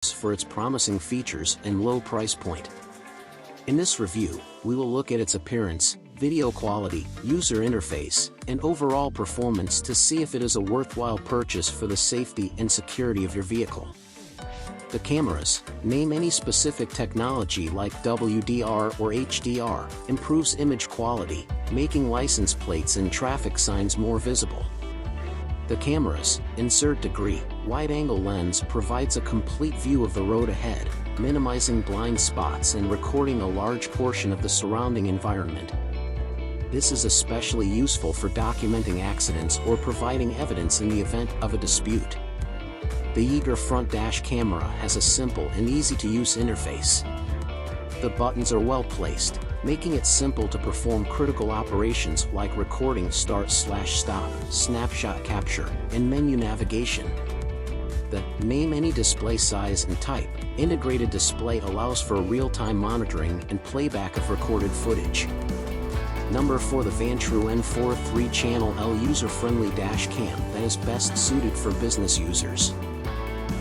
for its promising features and low price point. In this review, we will look at its appearance, video quality, user interface, and overall performance to see if it is a worthwhile purchase for the safety and security of your vehicle. The cameras, name any specific technology like WDR or HDR, improves image quality, making license plates and traffic signs more visible. The cameras, insert degree, wide-angle lens provides a complete view of the road ahead, minimizing blind spots and recording a large portion of the surrounding environment. This is especially useful for documenting accidents or providing evidence in the event of a dispute. The Eager front dash camera has a simple and easy-to-use interface. The buttons are well placed, making it simple to perform critical operations like recording start/stop, snapshot capture, and menu navigation. The name any display size and type integrated display allows for real-time monitoring and playback of recorded footage. Number 4, the Vantrue N4 3-channel L user-friendly dash cam that is best suited for business users.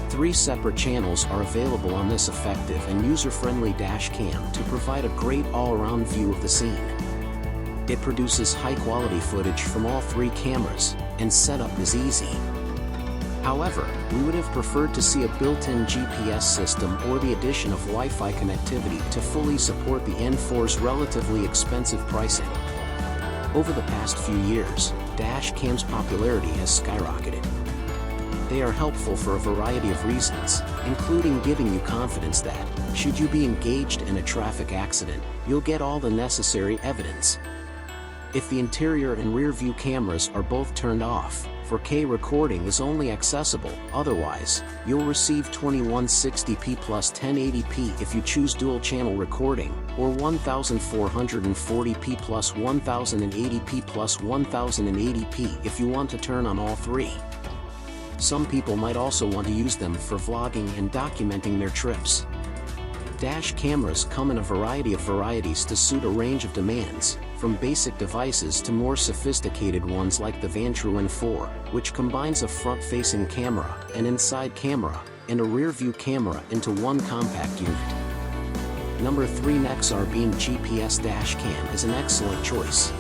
3 separate channels are available on this effective and user-friendly dash cam to provide a great all-around view of the scene. It produces high-quality footage from all 3 cameras, and setup is easy. However, we would have preferred to see a built-in GPS system or the addition of Wi-Fi connectivity to fully support the N4's relatively expensive pricing. Over the past few years, dash cams' popularity has skyrocketed. They are helpful for a variety of reasons, including giving you confidence that, should you be engaged in a traffic accident, you'll get all the necessary evidence. If the interior and rear view cameras are both turned off, 4K recording is only accessible, otherwise, you'll receive 2160p plus 1080p if you choose dual-channel recording, or 1440p plus 1080p plus 1080p if you want to turn on all 3. Some people might also want to use them for vlogging and documenting their trips. Dash cameras come in a variety of varieties to suit a range of demands, from basic devices to more sophisticated ones like the Vantrue N4, which combines a front-facing camera, an inside camera, and a rear-view camera into one compact unit. Number 3, Nexar Beam GPS Dash Cam is an excellent choice.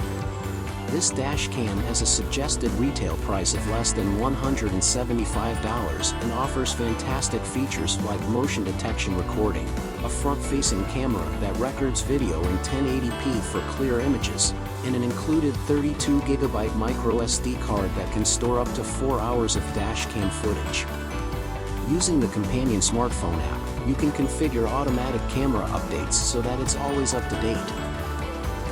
This dash cam has a suggested retail price of less than $175 and offers fantastic features like motion detection recording, a front-facing camera that records video in 1080p for clear images, and an included 32GB micro SD card that can store up to 4 hours of dash cam footage. Using the companion smartphone app, you can configure automatic camera updates so that it's always up to date.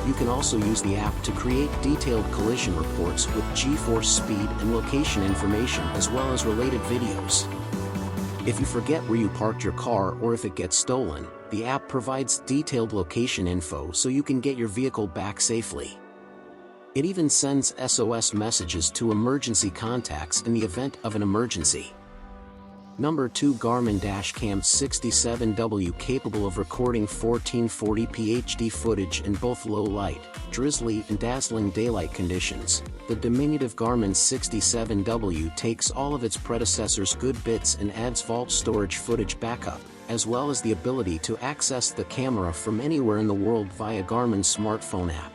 You can also use the app to create detailed collision reports with G-force speed and location information as well as related videos. If you forget where you parked your car or if it gets stolen, the app provides detailed location info so you can get your vehicle back safely. It even sends SOS messages to emergency contacts in the event of an emergency. Number 2, Garmin Dashcam 67W capable of recording 1440p HD footage in both low light, drizzly and dazzling daylight conditions. The diminutive Garmin 67W takes all of its predecessor's good bits and adds vault storage footage backup, as well as the ability to access the camera from anywhere in the world via Garmin's smartphone app.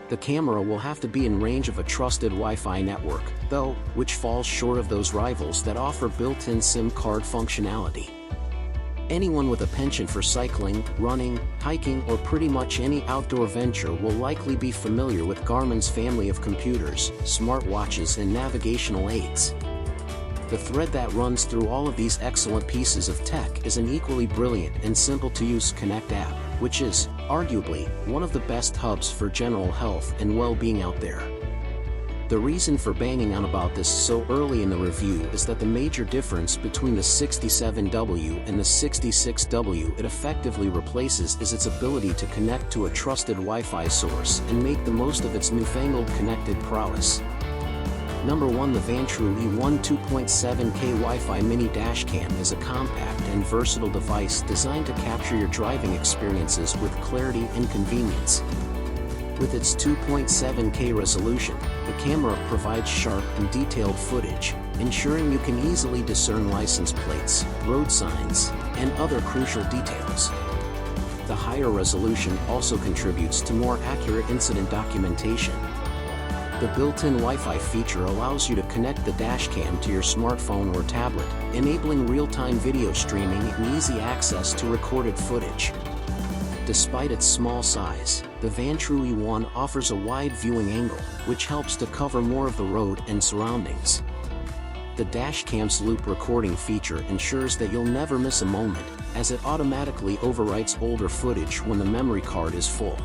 The camera will have to be in range of a trusted Wi-Fi network, though, which falls short of those rivals that offer built-in SIM card functionality. Anyone with a penchant for cycling, running, hiking or pretty much any outdoor venture will likely be familiar with Garmin's family of computers, smartwatches and navigational aids. The thread that runs through all of these excellent pieces of tech is an equally brilliant and simple-to-use Connect app, which is, arguably, one of the best hubs for general health and well-being out there. The reason for banging on about this so early in the review is that the major difference between the 67W and the 66W it effectively replaces is its ability to connect to a trusted Wi-Fi source and make the most of its newfangled connected prowess. Number 1, the Vantrue E1 2.7K Wi-Fi Mini Dashcam is a compact and versatile device designed to capture your driving experiences with clarity and convenience. With its 2.7K resolution, the camera provides sharp and detailed footage, ensuring you can easily discern license plates, road signs, and other crucial details. The higher resolution also contributes to more accurate incident documentation. The built-in Wi-Fi feature allows you to connect the dashcam to your smartphone or tablet, enabling real-time video streaming and easy access to recorded footage. Despite its small size, the Vantrue E1 offers a wide viewing angle, which helps to cover more of the road and surroundings. The dashcam's loop recording feature ensures that you'll never miss a moment, as it automatically overwrites older footage when the memory card is full.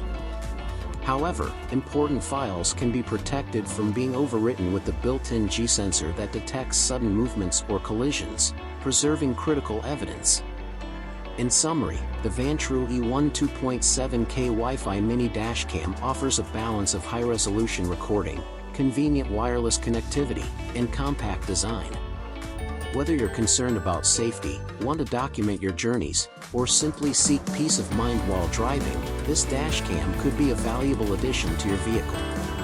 However, important files can be protected from being overwritten with the built-in G-sensor that detects sudden movements or collisions, preserving critical evidence. In summary, the Vantrue E1 2.7K Wi-Fi mini dashcam offers a balance of high-resolution recording, convenient wireless connectivity, and compact design. Whether you're concerned about safety, want to document your journeys, or simply seek peace of mind while driving, this dashcam could be a valuable addition to your vehicle.